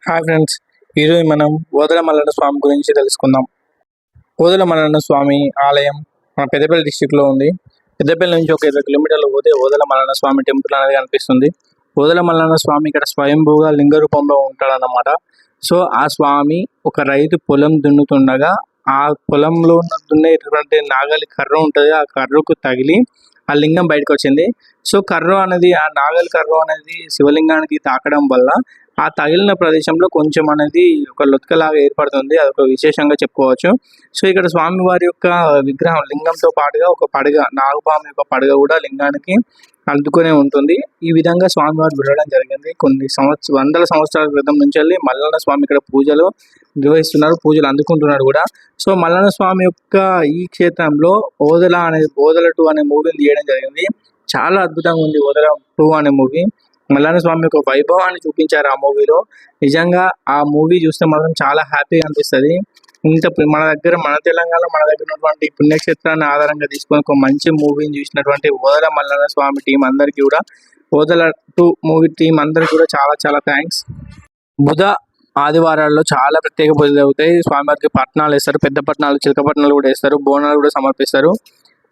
Hi friends, ఈరోజు మనం ఓదెల మల్లన్న స్వామి గురించి తెలుసుకుందాం. ఓదెల మల్లన్న స్వామి ఆలయం మన పెద్దపల్లి డిస్టిక్లో ఉంది. పెద్దపల్లి నుంచి ఒక 20 కిలోమీటర్లు పోతే ఓదెల మల్లన్న స్వామి టెంపుల్ అనేది కనిపిస్తుంది. ఓదెల మల్లన్న స్వామి ఇక్కడ స్వయంభూగా లింగ రూపంలో ఉంటాడన్నమాట. సో ఆ స్వామి ఒక రైతు పొలం దున్నుతుండగా ఆ పొలంలో దున్నేటువంటి నాగలి కర్ర ఉంటుంది, ఆ కర్రకు తగిలి ఆ లింగం బయటకు వచ్చింది. సో కర్ర అనేది, ఆ నాగలి కర్ర అనేది శివలింగానికి తాకడం వల్ల ఆ తగిలిన ప్రదేశంలో కొంచెం అనేది ఒక లొత్కలాగా ఏర్పడుతుంది. అదొక విశేషంగా చెప్పుకోవచ్చు. సో ఇక్కడ స్వామివారి యొక్క విగ్రహం లింగంతో పాటుగా ఒక పడగ, నాగపాము యొక్క పడగ కూడా లింగానికి అందుకునే ఉంటుంది. ఈ విధంగా స్వామివారు వెళ్ళడం జరిగింది. కొన్ని వందల సంవత్సరాల క్రితం నుంచి వెళ్ళి మల్లన్న స్వామి ఇక్కడ పూజలు నిర్వహిస్తున్నారు, పూజలు అందుకుంటున్నారు కూడా. సో మల్లన్న స్వామి యొక్క ఈ క్షేత్రంలో ఓదెల ఓదెల 2 అనే మూవీని తీయడం జరిగింది. చాలా అద్భుతంగా ఉంది ఓదెల 2 అనే మూవీ. మల్లన్న స్వామి యొక్క వైభవాన్ని చూపించారు ఆ మూవీలో. నిజంగా ఆ మూవీ చూస్తే మాత్రం చాలా హ్యాపీగా అనిపిస్తుంది. మన దగ్గర, మన తెలంగాణలో మన దగ్గర ఉన్నటువంటి పుణ్యక్షేత్రాన్ని ఆధారంగా తీసుకొని ఒక మంచి మూవీని చూసినటువంటి ఓదెల మల్లన్న స్వామి టీం అందరికీ కూడా, ఓదెల 2 మూవీ టీం అందరికీ కూడా చాలా చాలా థ్యాంక్స్. బుధ ఆదివారాల్లో చాలా ప్రత్యేక పూజలు జరుగుతాయి. స్వామివారికి పట్నాలు వేస్తారు, పెద్ద పట్నాలు, చిలక పట్నాలు కూడా వేస్తారు, బోనాలు కూడా సమర్పిస్తారు.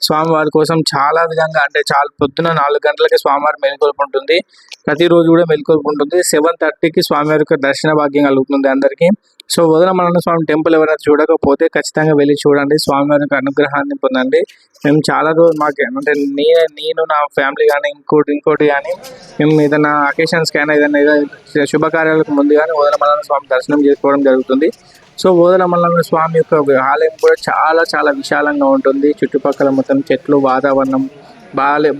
స్వామివారి కోసం చాలా విధంగా, అంటే చాలా పొద్దున 4 గంటలకి స్వామివారి మెలుకొలుపు ఉంటుంది. ప్రతిరోజు కూడా మెలుకొలుపు ఉంటుంది. 7:30కి స్వామివారి యొక్క దర్శన భాగ్యం కలుగుతుంది అందరికీ. సో ఓదెల మల్లన్న స్వామి టెంపుల్ ఎవరైనా చూడకపోతే ఖచ్చితంగా వెళ్ళి చూడండి, స్వామివారి యొక్క అనుగ్రహాన్ని పొందండి. మేము చాలా రోజులు మాకు, అంటే నేను నా ఫ్యామిలీ కానీ ఇంకోటి కానీ మేము ఏదైనా అకేషన్స్కి అయినా ఏదైనా శుభకార్యాలకు ముందు కానీ ఓదెల మల్లన్న స్వామి దర్శనం చేసుకోవడం జరుగుతుంది. సో ఓదెల మల్లన్న స్వామి యొక్క ఆలయం కూడా చాలా చాలా విశాలంగా ఉంటుంది. చుట్టుపక్కల మొత్తం చెట్లు, వాతావరణం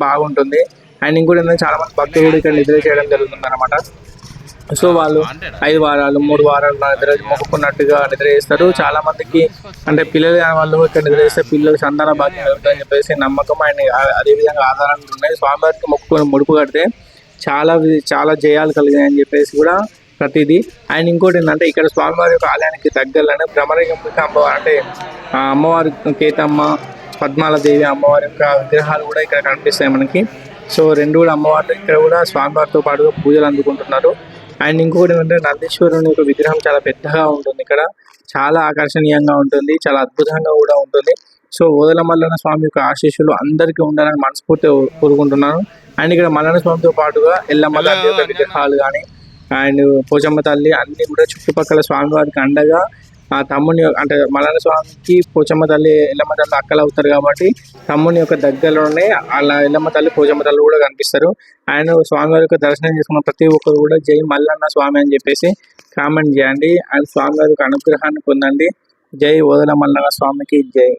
బాగుంటుంది. అండ్ ఇంకోటి ఏంటంటే చాలా మంది భక్తులు కూడా ఇక్కడ నిద్ర చేయడం జరుగుతుంది అనమాట. సో వాళ్ళు 5 వారాలు 3 వారాలు నిద్ర మొక్కుకున్నట్టుగా నిద్ర చేస్తారు. చాలా మందికి, అంటే పిల్లలు కాని వాళ్ళు ఇక్కడ నిద్ర చేస్తే పిల్లలు సంతాన భాగ్యం కలుగుతాయని చెప్పేసి నమ్మకం. అండ్ అదేవిధంగా ఆధారాలు ఉన్నాయి. స్వామివారికి మొక్కుకొని ముడుపు కడితే చాలా జయాలు కలిగాయని చెప్పేసి కూడా ప్రతిదీ. అండ్ ఇంకోటి ఏంటంటే ఇక్కడ స్వామివారి యొక్క ఆలయానికి దగ్గరలోనే భ్రమరగంబిక అమ్మవారు, అంటే అమ్మవారి కేతమ్మ, పద్మాలదేవి అమ్మవారి యొక్క విగ్రహాలు కూడా ఇక్కడ కనిపిస్తాయి మనకి. సో రెండు కూడా అమ్మవారు ఇక్కడ కూడా స్వామివారితో పాటుగా పూజలు అందుకుంటున్నారు. అండ్ ఇంకొకటి ఏంటంటే నందీశ్వరుని యొక్క విగ్రహం చాలా పెద్దగా ఉంటుంది. ఇక్కడ చాలా ఆకర్షణీయంగా ఉంటుంది, చాలా అద్భుతంగా కూడా ఉంటుంది. సో ఓదెల మల్లన్న స్వామి యొక్క ఆశీస్సులు అందరికీ ఉండాలని మనస్ఫూర్తిగా కోరుకుంటున్నాను. అండ్ ఇక్కడ మల్లన్న స్వామితో పాటుగా ఎల్లమ్మ తల్లి యొక్క విగ్రహాలు కానీ, అండ్ పోచమ్మ తల్లి అన్ని కూడా చుట్టుపక్కల స్వామివారికి అండగా ఆ తమ్ముని, అంటే మల్లన్న స్వామికి పోచమ్మ తల్లి, ఎల్లమ్మ తల్లి అక్కలు అవుతారు కాబట్టి తమ్ముని యొక్క దగ్గరలోనే అలా ఎల్లమ్మ తల్లి, పోచమ్మ తల్లి కూడా కనిపిస్తారు. అండ్ స్వామివారి యొక్క దర్శనం చేసుకున్న ప్రతి ఒక్కరు కూడా జై మల్లన్న స్వామి అని చెప్పేసి కామెంట్ చేయండి. అండ్ స్వామివారి యొక్క అనుగ్రహాన్ని పొందండి. జై ఓదెల మల్లన్న స్వామికి జై.